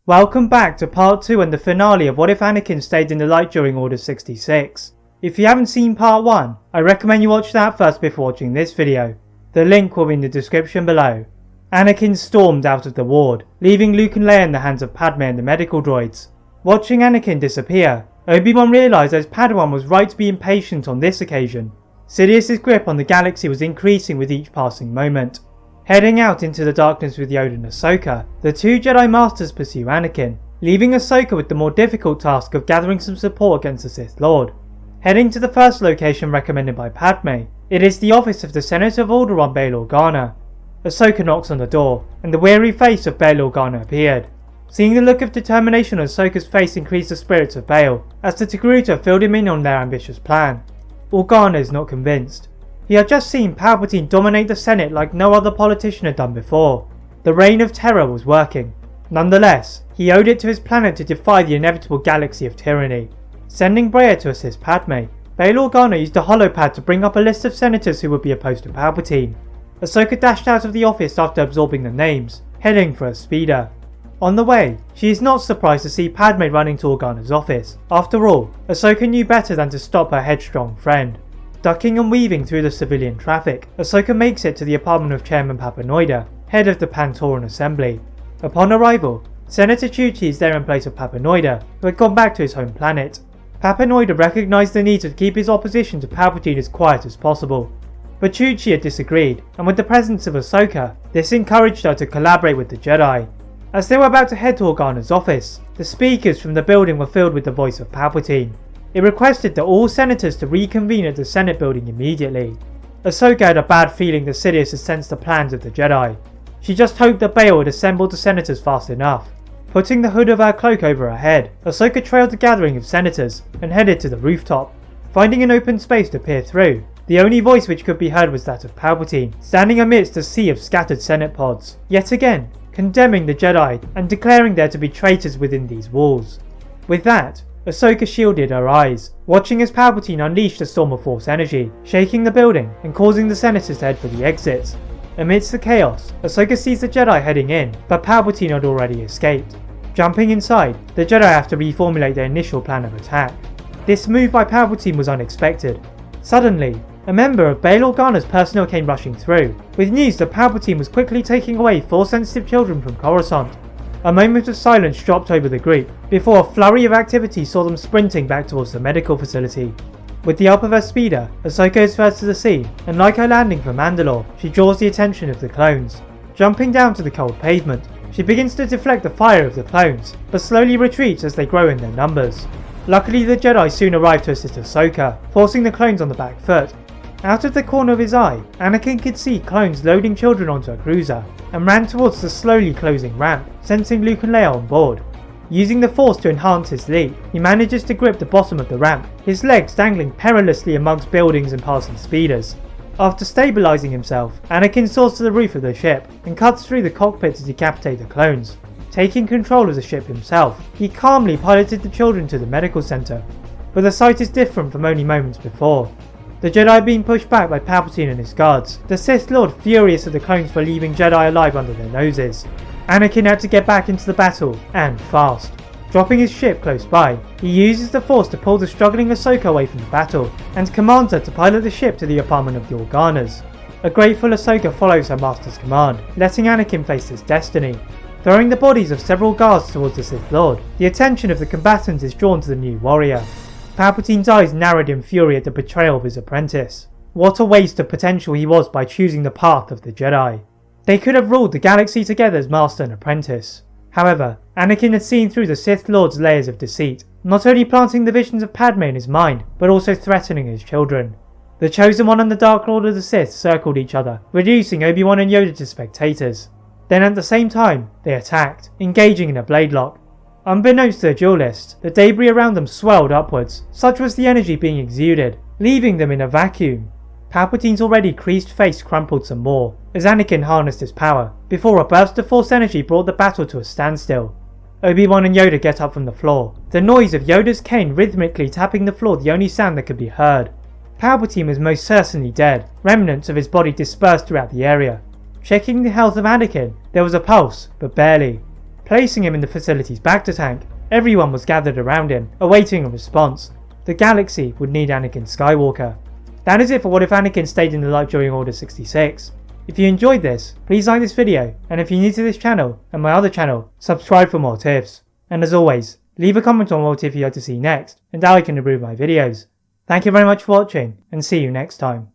Welcome back to part 2 and the finale of What If Anakin Stayed in the Light during Order 66. If you haven't seen part 1, I recommend you watch that first before watching this video. The link will be in the description below. Anakin stormed out of the ward, leaving Luke and Leia in the hands of Padme and the medical droids. Watching Anakin disappear, Obi-Wan realised that his padawan was right to be impatient on this occasion. Sidious' grip on the galaxy was increasing with each passing moment. Heading out into the darkness with Yoda and Ahsoka, the two Jedi Masters pursue Anakin, leaving Ahsoka with the more difficult task of gathering some support against the Sith Lord. Heading to the first location recommended by Padme, it is the office of the Senator of Alderaan Bail Organa. Ahsoka knocks on the door, and the weary face of Bail Organa appeared. Seeing the look of determination on Ahsoka's face increased the spirits of Bail, as the Togruta filled him in on their ambitious plan. Organa is not convinced. He had just seen Palpatine dominate the Senate like no other politician had done before. The reign of terror was working. Nonetheless, he owed it to his planet to defy the inevitable galaxy of tyranny. Sending Breya to assist Padme, Bail Organa used a holopad to bring up a list of senators who would be opposed to Palpatine. Ahsoka dashed out of the office after absorbing the names, heading for a speeder. On the way, she is not surprised to see Padme running to Organa's office. After all, Ahsoka knew better than to stop her headstrong friend. Ducking and weaving through the civilian traffic, Ahsoka makes it to the apartment of Chairman Papanoida, head of the Pantoran Assembly. Upon arrival, Senator Chuchi is there in place of Papanoida, who had gone back to his home planet. Papanoida recognised the need to keep his opposition to Palpatine as quiet as possible. But Chuchi had disagreed, and with the presence of Ahsoka, this encouraged her to collaborate with the Jedi. As they were about to head to Organa's office, the speakers from the building were filled with the voice of Palpatine. It requested that all senators to reconvene at the Senate building immediately. Ahsoka had a bad feeling that Sidious had sensed the plans of the Jedi. She just hoped that Bail had assembled the senators fast enough. Putting the hood of her cloak over her head, Ahsoka trailed the gathering of senators and headed to the rooftop. Finding an open space to peer through, the only voice which could be heard was that of Palpatine, standing amidst a sea of scattered Senate pods, yet again condemning the Jedi and declaring there to be traitors within these walls. With that, Ahsoka shielded her eyes, watching as Palpatine unleashed a storm of Force energy, shaking the building and causing the senators to head for the exits. Amidst the chaos, Ahsoka sees the Jedi heading in, but Palpatine had already escaped. Jumping inside, the Jedi have to reformulate their initial plan of attack. This move by Palpatine was unexpected. Suddenly, a member of Bail Organa's personnel came rushing through, with news that Palpatine was quickly taking away 4 sensitive children from Coruscant. A moment of silence dropped over the group, before a flurry of activity saw them sprinting back towards the medical facility. With the help of her speeder, Ahsoka is first to the scene, and like her landing from Mandalore, she draws the attention of the clones. Jumping down to the cold pavement, she begins to deflect the fire of the clones, but slowly retreats as they grow in their numbers. Luckily, the Jedi soon arrive to assist Ahsoka, forcing the clones on the back foot. Out of the corner of his eye, Anakin could see clones loading children onto a cruiser, and ran towards the slowly closing ramp, sensing Luke and Leia on board. Using the Force to enhance his leap, he manages to grip the bottom of the ramp, his legs dangling perilously amongst buildings and passing speeders. After stabilising himself, Anakin soars to the roof of the ship, and cuts through the cockpit to decapitate the clones. Taking control of the ship himself, he calmly piloted the children to the medical centre. But the sight is different from only moments before. The Jedi being pushed back by Palpatine and his guards, the Sith Lord furious at the clones for leaving Jedi alive under their noses. Anakin had to get back into the battle, and fast. Dropping his ship close by, he uses the Force to pull the struggling Ahsoka away from the battle, and commands her to pilot the ship to the apartment of the Organas. A grateful Ahsoka follows her master's command, letting Anakin face his destiny. Throwing the bodies of several guards towards the Sith Lord, the attention of the combatants is drawn to the new warrior. Palpatine's eyes narrowed in fury at the betrayal of his apprentice. What a waste of potential he was by choosing the path of the Jedi. They could have ruled the galaxy together as master and apprentice. However, Anakin had seen through the Sith Lord's layers of deceit, not only planting the visions of Padme in his mind, but also threatening his children. The Chosen One and the Dark Lord of the Sith circled each other, reducing Obi-Wan and Yoda to spectators. Then at the same time, they attacked, engaging in a blade lock. Unbeknownst to the duelists, the debris around them swelled upwards, such was the energy being exuded, leaving them in a vacuum. Palpatine's already creased face crumpled some more, as Anakin harnessed his power, before a burst of Force energy brought the battle to a standstill. Obi-Wan and Yoda get up from the floor, the noise of Yoda's cane rhythmically tapping the floor the only sound that could be heard. Palpatine was most certainly dead, remnants of his body dispersed throughout the area. Checking the health of Anakin, there was a pulse, but barely. Placing him in the facility's back tank, everyone was gathered around him, awaiting a response. The galaxy would need Anakin Skywalker. That is it for What If Anakin Stayed in the Light During Order 66. If you enjoyed this, please like this video, and if you're new to this channel and my other channel, subscribe for more tips. And as always, leave a comment on what tip you'd like to see next, and how I can improve my videos. Thank you very much for watching, and see you next time.